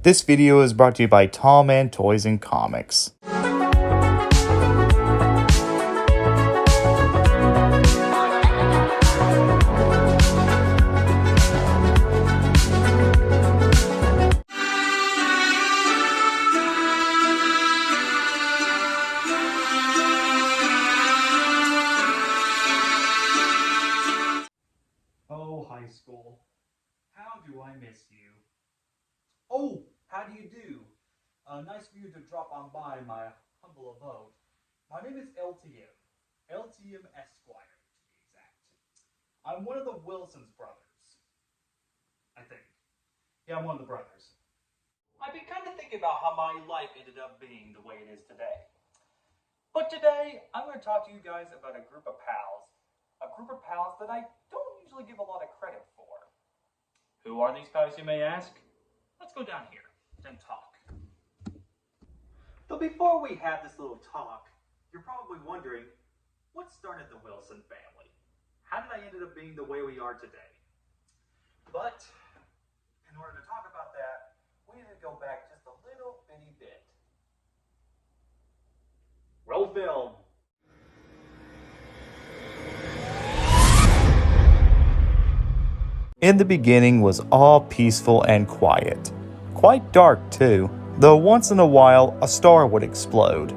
This video is brought to you by Tall Man Toys and Comics. Oh, high school. How do I miss you? Oh, how do you do? Nice for you to drop on by my humble abode. My name is LTM. LTM Esquire, to be exact. I'm one of the Wilson's brothers. I think. Yeah, I'm one of the brothers. I've been kind of thinking about how my life ended up being the way it is today. But today, I'm going to talk to you guys about a group of pals. A group of pals that I don't usually give a lot of credit for. Who are these pals, you may ask? Let's go down here and talk. But before we have this little talk, you're probably wondering, what started the Wilson family? How did I end up being the way we are today? But, in order to talk about that, we need to go back just a little bitty bit. Roll film. In the beginning was all peaceful and quiet. Quite dark too, though once in a while a star would explode.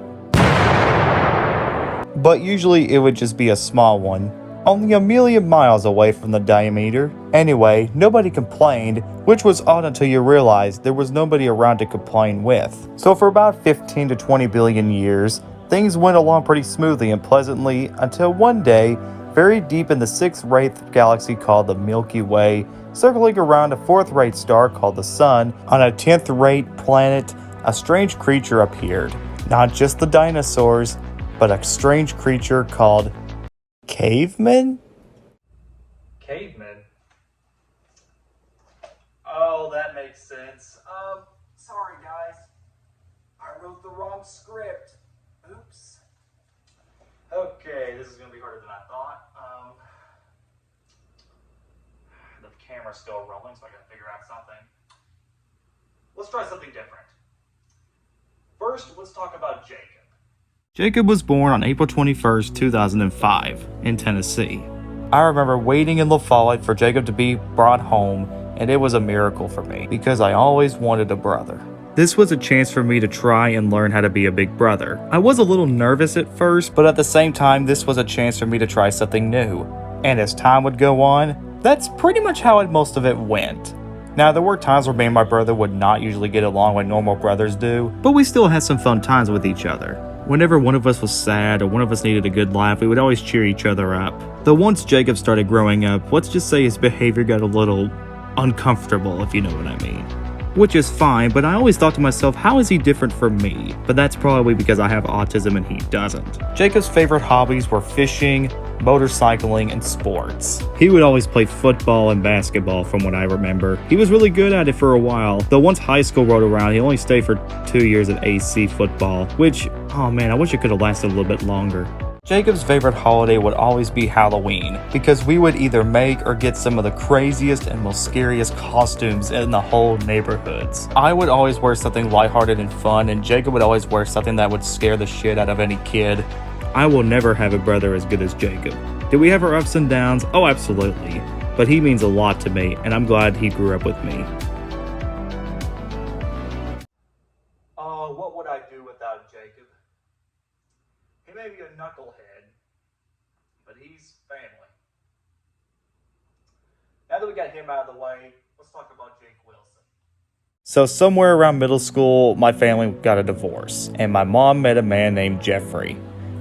But usually it would just be a small one, only a million miles away from the diameter. Anyway, nobody complained, which was odd until you realized there was nobody around to complain with. So for about 15 to 20 billion years, things went along pretty smoothly and pleasantly until one day, very deep in the 6th-rate galaxy called the Milky Way, circling around a 4th-rate star called the Sun, on a 10th-rate planet, a strange creature appeared. Not just the dinosaurs, but a strange creature called cavemen? Cavemen? Oh, that makes sense. Sorry guys. I wrote the wrong script. Oops. Okay, this is going to be harder than I thought. The camera's still rolling, so I got to figure out something. Let's try something different. First, let's talk about Jacob. Jacob was born on April 21st, 2005, in Tennessee. I remember waiting in La Follette for Jacob to be brought home, and it was a miracle for me, because I always wanted a brother. This was a chance for me to try and learn how to be a big brother. I was a little nervous at first, but at the same time, this was a chance for me to try something new. And as time would go on, that's pretty much how most of it went. Now, there were times where me and my brother would not usually get along like normal brothers do, but we still had some fun times with each other. Whenever one of us was sad or one of us needed a good laugh, we would always cheer each other up. Though once Jacob started growing up, let's just say his behavior got a little uncomfortable, if you know what I mean. Which is fine, but I always thought to myself, how is he different from me? But that's probably because I have autism and he doesn't. Jacob's favorite hobbies were fishing, motorcycling, and sports. He would always play football and basketball from what I remember. He was really good at it for a while, though once high school rolled around, he only stayed for 2 years at AC football, which, oh man, I wish it could have lasted a little bit longer. Jacob's favorite holiday would always be Halloween, because we would either make or get some of the craziest and most scariest costumes in the whole neighborhoods. I would always wear something lighthearted and fun, and Jacob would always wear something that would scare the shit out of any kid. I will never have a brother as good as Jacob. Did we have our ups and downs? Oh, absolutely. But he means a lot to me, and I'm glad he grew up with me. What would I do without Jacob? He may be a knucklehead, but he's family. Now that we got him out of the way, let's talk about Jake Wilson. So somewhere around middle school, my family got a divorce, and my mom met a man named Jeffrey.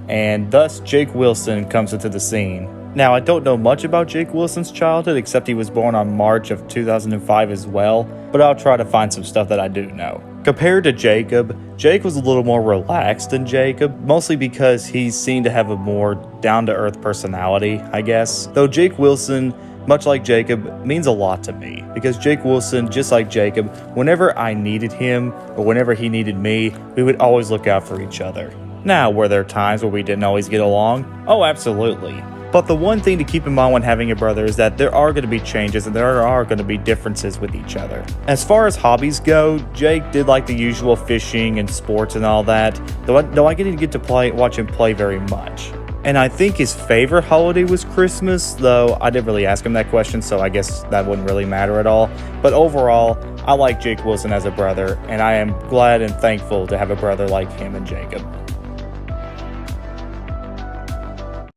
And thus, Jake Wilson comes into the scene. Now, I don't know much about Jake Wilson's childhood, except he was born on March of 2005 as well, but I'll try to find some stuff that I do know. Compared to Jacob, Jake was a little more relaxed than Jacob, mostly because he seemed to have a more down-to-earth personality, I guess. Though Jake Wilson, much like Jacob, means a lot to me, because Jake Wilson, just like Jacob, whenever I needed him, or whenever he needed me, we would always look out for each other. Now, were there times where we didn't always get along? Oh, absolutely. But the one thing to keep in mind when having a brother is that there are going to be changes and there are going to be differences with each other. As far as hobbies go, Jake did like the usual fishing and sports and all that, though I didn't get to watch him play very much. And I think his favorite holiday was Christmas, though I didn't really ask him that question, so I guess that wouldn't really matter at all. But overall, I like Jake Wilson as a brother, and I am glad and thankful to have a brother like him and Jacob.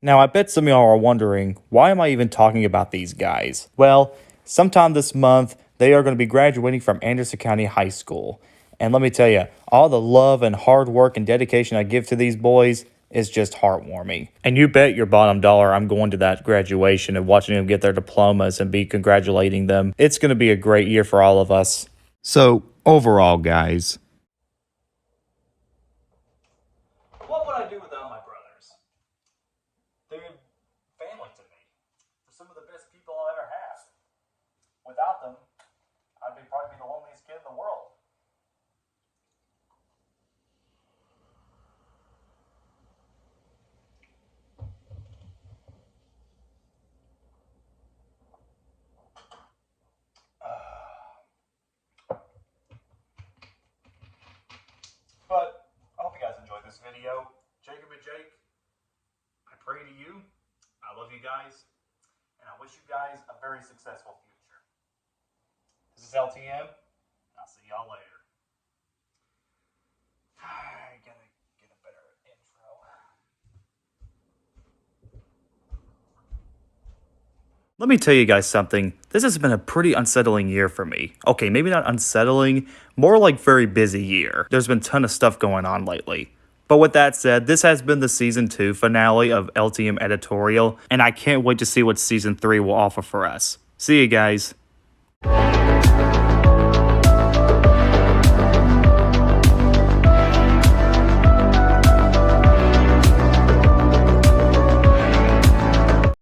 Now, I bet some of y'all are wondering, why am I even talking about these guys? Well, sometime this month, they are going to be graduating from Anderson County High School. And let me tell you, all the love and hard work and dedication I give to these boys is just heartwarming. And you bet your bottom dollar I'm going to that graduation and watching them get their diplomas and be congratulating them. It's going to be a great year for all of us. So, overall, guys, What would I do without my brothers? They're family to me. They're some of the best people I'll ever have. Without them, I'd probably be the loneliest kid in the world. But I hope you guys enjoyed this video. Jacob and Jake, I pray to you. I love you guys. And I wish you guys a very successful future. This is LTM. I'll see y'all later. I gotta get a better intro. let me tell you guys something. This has been a pretty unsettling year for me. Okay, maybe not unsettling, more like very busy year. There's been a ton of stuff going on lately. But with that said, this has been the Season 2 finale of LTM Editorial, and I can't wait to see what Season 3 will offer for us. See you guys.